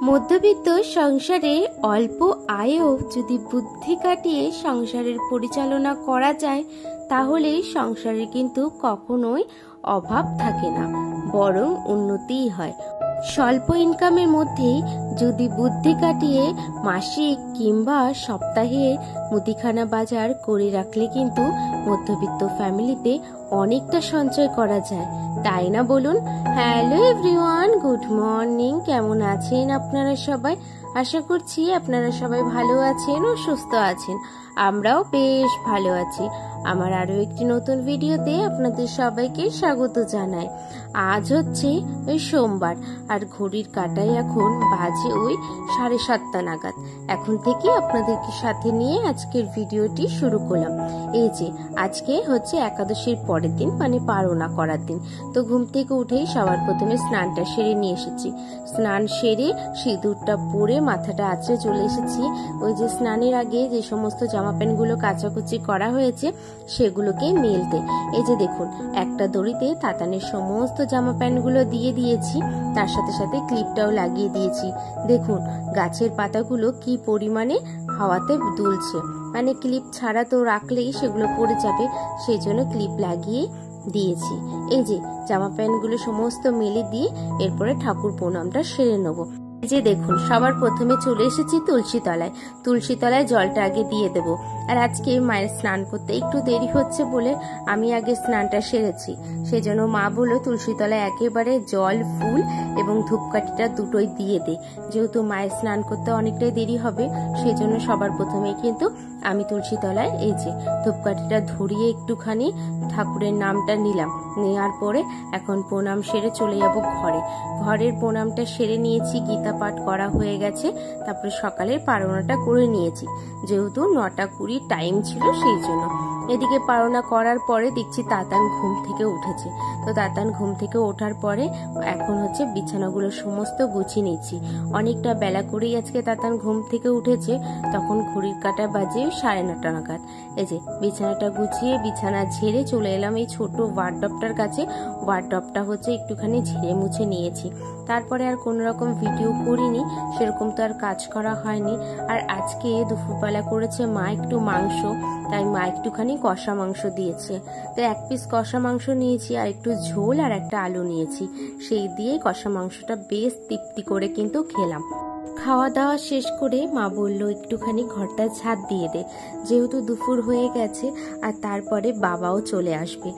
মধ্যবিত্ত সংসারে অল্প আয়েও যদি বুদ্ধি কাটিয়ে সংসারের পরিচালনা করা যায় তাহলে সংসারে কিন্তু কখনোই অভাব থাকে না, বরং উন্নতিই হয়। স্বল্প ইনকামের মধ্যেই যদি বুদ্ধি কাটিয়ে মাসিক কিংবা সপ্তাহে মুদিখানা বাজার করে রাখলে কিন্তু মধ্যবিত্ত ফ্যামিলিতে অনেকটা সঞ্চয় করা যায়, তাই না বলুন? Hello everyone, good morning. কেমন আছেন আপনারা সবাই? আশা করছি আপনারা সবাই ভালো আছেন ও সুস্থ আছেন। আমরাও বেশ ভালো আছি। আমার আরো একটি নতুন ভিডিওতে আপনাদের সবাইকে স্বাগত জানাই। আজ হচ্ছে ওই সোমবার, আর ঘড়ির কাঁটায় এখন বাজে ওই 7:30 নাগাদ। এখন থেকে আপনাদেরকে সাথে নিয়ে আজকের ভিডিওটি শুরু করলাম। এই যে আজকে হচ্ছে একাদশীর পরের দিন, মানে পারনা করার দিন। তো ঘুম থেকে উঠেই সবার প্রথমে স্নানটা সেরে নিয়ে এসেছি। স্নান সেরে সিঁদুরটা পরে মাথাটা আঁচড়ে চলে এসেছি ওই যে স্নানের আগে যে সমস্ত জামা প্যান্ট গুলো কাচাকুচি করা হয়েছে সেগুলোকে মেলতে। এই যে দেখুন, একটা দড়িতে তাতানের সমস্ত জামা প্যান্ট গুলো দিয়ে দিয়েছি, তার সাথে সাথে ক্লিপটাও লাগিয়ে দিয়েছি। দেখুন গাছের পাতাগুলো কি পরিমাণে হাওয়াতে দুলছে, মানে ক্লিপ ছাড়া তো রাখলেই সেগুলো পড়ে যাবে, সেই জন্য ক্লিপ লাগিয়ে দিয়েছি। এই যে জামা প্যান্ট গুলো সমস্ত মেলে দিয়ে এরপরে ঠাকুর প্রণামটা সেরে নেবো। যে দেখুন, সবার প্রথমে চলে এসেছি তুলসী তলায়। তুলসী তলায় জলটা আগে দিয়ে দেব। আর আজকে মায়ের স্নান করতে একটু দেরি হচ্ছে বলে আমি আগে স্নানটা সেরেছি। সেই জন্য মা বলল তুলসী তলায় একেবারে জল, ফুল এবং ধূপকাঠিটা দুটোই দিয়ে দে, যেহেতু মায়ের স্নান করতে অনেকটাই দেরি হবে। সেই জন্য সবার প্রথমে কিন্তু আমি তুলসী তলায় এই যে ধূপকাঠিটা ধরিয়ে একটুখানি ঠাকুরের নামটা নিলাম। নেওয়ার পরে এখন প্রণাম সেরে চলে যাব ঘরে। ঘরের প্রণামটা সেরে নিয়েছি, গীতা পাঠ করা হয়ে গেছে। তারপরে সকালের পারনাটা করে নিয়েছি, যেহেতু 9:20 টাইম ছিল সেই জন্য। এদিকে পারনা করার পরে দেখছি তাতান ঘুম থেকে উঠেছে। তো তাতান ঘুম থেকে ওঠার পরে এখন হচ্ছে বিছানাগুলো সমস্ত গুছিয়ে নিচ্ছি। অনেকটা বেলা করেই আজকে তাতান ঘুম থেকে উঠেছে, তখন ঘড়ির কাঁটা বাজে 9:30 নাগাদ। এই যে বিছানাটা গুছিয়ে বিছানা ঝেড়ে চলে এলাম এই ছোট ওয়ার্ডরোবটার কাছে। ওয়ার্ডরোবটা হচ্ছে একটুখানি ঝেড়ে মুছে নিয়েছি। তারপরে আর কোনো রকম ভিডিও করিনি, সেরকম তো আর কাজ করা হয়নি। আর আজকে দুপুরবেলা করেছে মা একটু মাংস, তাই মা একটুখানি কষা মাংস দিয়েছে। তো 1 পিস কষা মাংস নিয়েছি, আর একটু ঝোল আর একটা আলু নিয়েছি। সেই দিয়ে কষা মাংসটা বেশ তৃপ্তি করে কিন্তু খেলাম। খাওয়া দাওয়া শেষ করে মা বলল একটুখানি ঘরটা ঝাঁট দিয়ে দে, যেহেতু দুপুর হয়ে গেছে। আর তারপরে বাবাও চলে আসবে।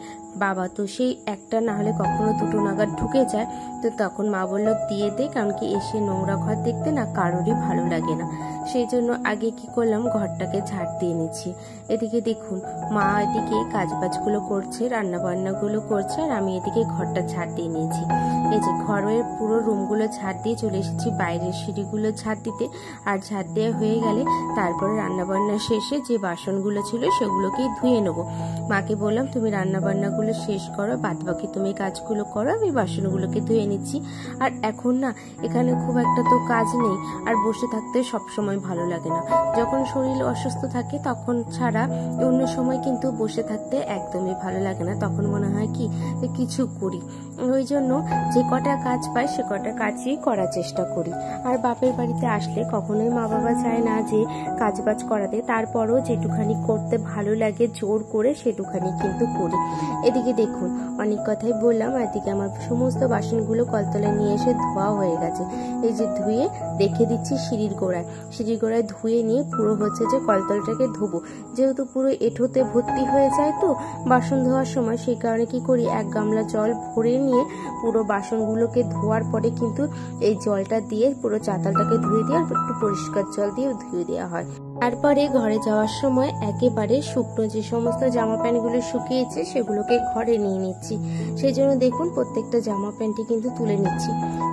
বাবা তো সেই 1টা না হলে কখনো 2টো নাগাদ ঢুকে যায়। তো তখন মা বলল দিয়ে দে, কারণ কি এসে নোংরা ঘর দেখতে না কারোরই ভালো লাগে না। সেই জন্য আগে কি করলাম, ঘরটাকে ঝাড় দিয়ে নিচ্ছি। এদিকে দেখুন মা এদিকে কাজবাজগুলো করছে, রান্না বান্নাগুলো করছে, আর আমি এদিকে ঘরটা ঝাড় দিয়ে নিয়েছি। এই যে ঘরের পুরো রুমগুলো ঝাড় দিয়ে চলে এসেছি বাইরের সিঁড়িগুলো ঝাড় দিতে। আর ঝাড় দেওয়া হয়ে গেলে তারপরে রান্না বান্না শেষে যে বাসনগুলো ছিল সেগুলোকেই ধুয়ে নেবো। মাকে বললাম তুমি রান্না বান্নাগুলো শেষ করো, বাদ বাকি তুমি কাজগুলো করো, আমি বাসনগুলোকে ধুয়ে নিচ্ছি। আর এখন না এখানে খুব একটা তো কাজ নেই, আর বসে থাকতে সবসময় ভালো লাগে না। যখন শরীর অসুস্থ থাকে তখন ছাড়া অন্য সময় কিন্তু বসে থাকতে একদমই ভালো লাগে না। তখন মনে হয় কি কিছু করি। ওই জন্য যে কটা কাজ পাই সে কটা কাজই করার চেষ্টা করি। আর বাপের বাড়িতে আসলে কখনোই মা বাবা চায় না যে কাজ বাজ করাতে, তারপরও যেটুখানি করতে ভালো লাগে জোর করে সেটুখানি কিন্তু করি। এদিকে দেখুন অনেক কথাই বললাম, এদিকে আমার সমস্ত বাসনগুলো কলতলায় নিয়ে এসে ধোয়া হয়ে গেছে। এই যে ধুয়ে রেখে দিচ্ছি সিঁড়ির গোড়ায়। সিঁড়ির গোড়ায় ধুয়ে নিয়ে পুরো হচ্ছে যে কলতলটাকে ধোবো, যেহেতু পুরো এঁঠোতে ভর্তি হয়ে যায় তো বাসন ধোয়ার সময়। সেই কারণে কি করি, 1 গামলা জল ভরে নিয়ে পুরো বাসনগুলোকে ধোয়ার পরে কিন্তু এই জলটা দিয়ে পুরো চাতালটাকে ধুয়ে দিয়ে আর একটু পরিষ্কার জল দিয়ে ধুয়ে দেওয়া হয়। তারপরে ঘরে যাওয়ার সময় একেবারে শুকনো যে সমস্ত জামা প্যান্টগুলো শুকিয়েছে সেগুলোকে ঘরে নিয়ে নিচ্ছি। সেই জন্য দেখুন প্রত্যেকটা জামা প্যান্টই কিন্তু তুলে নিচ্ছি।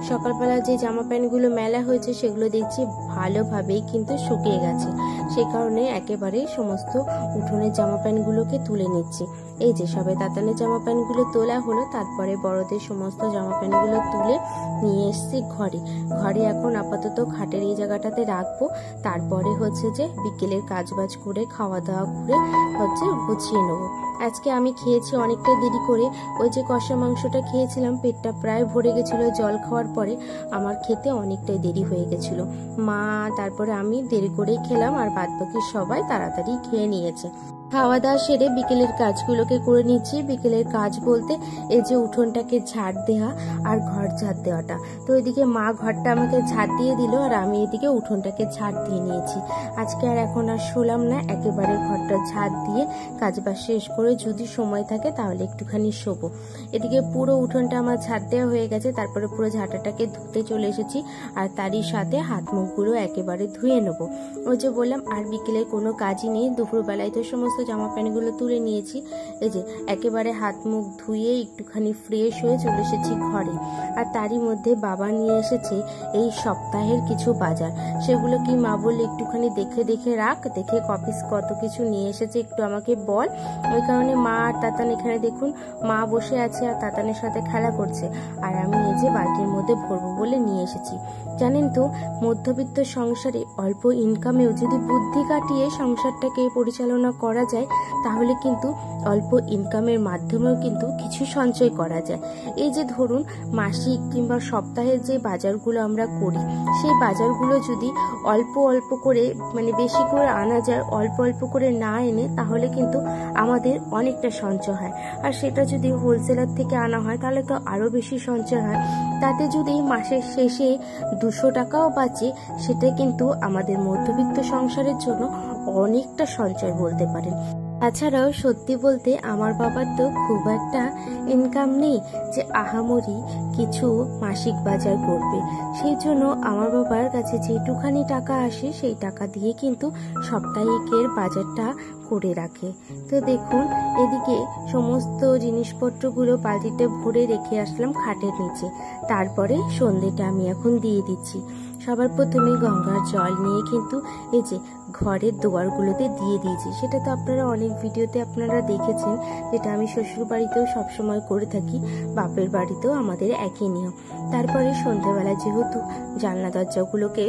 সকালবেলা যে জামা প্যান্টগুলো মেলা হয়েছে সেগুলো দেখছি ভালোভাবেই কিন্তু শুকিয়ে গেছে, সেই কারণে একেবারে সমস্ত উঠোনের জামা প্যান্টগুলোকে তুলে নিচ্ছি। এই যে সবে তাতানের জামা প্যান্টগুলো তোলা হলো, তারপরে বড়দের সমস্ত জামা প্যান্টগুলো তুলে নিয়ে এসছি ঘরে। ঘরে এখন আপাতত খাটের এই জায়গাটাতে রাখবো। তারপরে হচ্ছে যে বিকেলের কাজবাজ করে খাওয়া দাওয়া করে হচ্ছে গুছিয়ে নেবো। আজকে আমি খেয়েছি অনেকটা দেরি করে। ওই যে কষা মাংসটা খেয়েছিলাম, পেটটা প্রায় ভরে গেছিলো জল খাওয়ার পরে। আমার খেতে অনেকটাই দেরি হয়ে গেছিলো। মা তারপরে আমি দেরি করেই খেলাম, আর বাদবাকি সবাই তাড়াতাড়ি খেয়ে নিয়েছে। খাওয়া দাওয়া সেরে বিকেলের কাজগুলোকে করে নিচ্ছি। বিকেলের কাজ বলতে এই যে উঠোনটাকে ঝাড় দেওয়া আর ঘর ঝাড় দেওয়াটা। তো এদিকে মা ঘরটা আমাকে ঝাড় দিয়ে দিল, আর আমি এদিকে উঠোনটাকে ঝাড় দিয়ে নিয়েছি। আজকে আর এখন আর শুলাম না, একেবারে ঘরটা ঝাড় দিয়ে কাজবাজ শেষ করে যদি সময় থাকে তাহলে একটুখানি শোবো। এদিকে পুরো উঠোনটা আমার ঝাড় দেওয়া হয়ে গেছে, তারপরে পুরো ঝাঁটাটাকে ধুতে চলে এসেছি, আর তারই সাথে হাত মুখগুলো একেবারে ধুয়ে নেবো। ওই যে বললাম আর বিকেলের কোনো কাজই নেই। দুপুরবেলায় তো সমস্ত জামা প্যান্টগুলো তুলে নিয়েছি। এই যে একেবারে হাত মুখ ধুয়ে একটুখানি ফ্রেশ হয়ে চলে এসেছি ঘরে। আর তারই মধ্যে বাবা নিয়ে এসেছে এই সপ্তাহের কিছু বাজার। সেগুলো কি মা বললে একটুখানি দেখে দেখে রাখ, দেখে কপিস কত কিছু নিয়ে এসেছে একটু আমাকে বল। ওই কারণে মা আর তাতান এখানে দেখুন, মা বসে আছে আর তাতানের সাথে খেলা করছে, আর আমি এই যে বালতির মধ্যে ভরবো বলে নিয়ে এসেছি। জানেন তো, মধ্যবিত্ত সংসারে অল্প ইনকামেও যদি বুদ্ধি কাটিয়ে সংসারটাকে পরিচালনা করা যায়, তাহলে কিন্তু অল্প ইনকামের মাধ্যমেও কিন্তু কিছু সঞ্চয় করা যায়। এই যে ধরুন মাসিক কিংবা সপ্তাহের যে বাজারগুলো আমরা করি, সেই বাজারগুলো যদি অল্প অল্প করে মানে বেশি করে আনা যায়, অল্প অল্প করে না এনে, তাহলে কিন্তু আমাদের অনেকটা সঞ্চয় হয়। আর সেটা যদি হোলসেলার থেকে আনা হয় তাহলে তো আরো বেশি সঞ্চয় হয়। তাতে যদি মাসের শেষে 200 টাকাও বাঁচে, সেটা কিন্তু আমাদের মধ্যবিত্ত সংসারের জন্য অনেকটা সঞ্চয় বলতে পারেন। তাছাড়াও সত্যি বলতে আমার বাবার তো খুব একটা ইনকাম নেই যে আহামরি কিছু মাসিক বাজার করবে। সেই জন্য আমার বাবার কাছে যেটুখানি টাকা আসে সেই টাকা দিয়ে কিন্তু সাপ্তাহিকের বাজারটা করে রাখে। তো দেখুন এদিকে সমস্ত জিনিসপত্রগুলো বালতিতে ভরে রেখে আসলাম খাটের নিচে। তারপরে সন্ধ্যেটা আমি এখন দিয়ে দিচ্ছি। সবার প্রথমে গঙ্গার জল নিয়ে কিন্তু এই যে ঘরের দুয়ারগুলোতে দিয়ে দিয়েছি। সেটা তো আপনারা অনেক ভিডিওতে আপনারা দেখেছেন, যেটা আমি শ্বশুর বাড়িতেও সবসময় করে থাকি, বাপের বাড়িতেও আমাদের একই নিয়ম। তারপরে সন্ধ্যাবেলা যেহেতু জানলা দরজাগুলোকে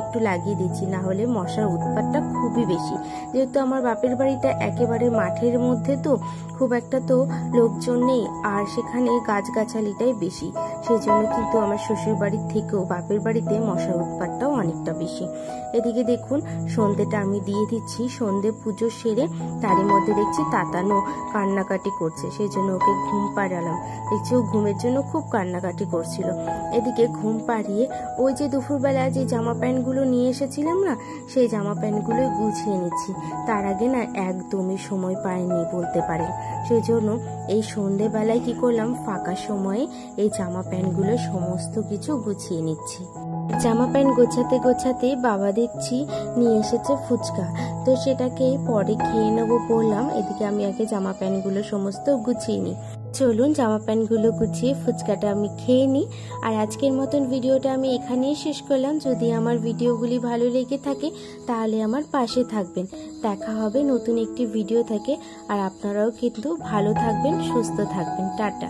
একটু লাগিয়ে দিচ্ছি, না হলে মশার উৎপাতটা খুবই বেশি। যেহেতু আমার বাপের বাড়িটা একেবারে মাঠের মধ্যে, তো খুব একটা তো লোকজন নেই, আর সেখানে গাছগাছালিটাই বেশি। সেই জন্য কিন্তু আমার শ্বশুর বাড়ির থেকেও বাপের বাড়িতে মশার উৎপাতটাও অনেকটা বেশি। এদিকে দেখুন সন্ধ্যেটা আমি দিয়ে দিচ্ছি। সন্ধ্যে পুজো সেরে তারই মধ্যে দেখছি তাতানো কান্নাকাটি করছে, সেই জন্য ওকে ঘুম পাড়ালাম। দেখছি ও ঘুমের জন্য খুব কান্নাকাটি করছিল। এদিকে ঘুম পাড়িয়ে ওই যে দুপুরবেলা যে জামা প্যান্টগুলো নিয়ে এসেছিলাম না, সেই জামা প্যান্টগুলোই গুছিয়ে নিচ্ছি। তার আগে না একদমই সময় পাইনি বলতে পারেন। সেই জন্য এই সন্ধ্যেবেলায় কি করলাম, ফাঁকা সময়ে এই জামা প্যান্টগুলো সমস্ত কিছু গুছিয়ে নিচ্ছি। জামা প্যান্ট গোছাতে গোছাতে বাবা দেখছি নিয়ে এসেছে ফুচকা, তো সেটাকে পরে খেয়ে নেবো বললাম। এদিকে আমি আগে জামা প্যান্টগুলো সমস্ত গুছিয়ে নিই। চলুন জামা প্যান্টগুলো গুছিয়ে ফুচকাটা আমি খেয়ে নিই। আর আজকের মতন ভিডিওটা আমি এখানেই শেষ করলাম। যদি আমার ভিডিওগুলি ভালো লেগে থাকে তাহলে আমার পাশে থাকবেন। দেখা হবে নতুন একটি ভিডিও থেকে। আর আপনারাও কিন্তু ভালো থাকবেন, সুস্থ থাকবেন। টাটা।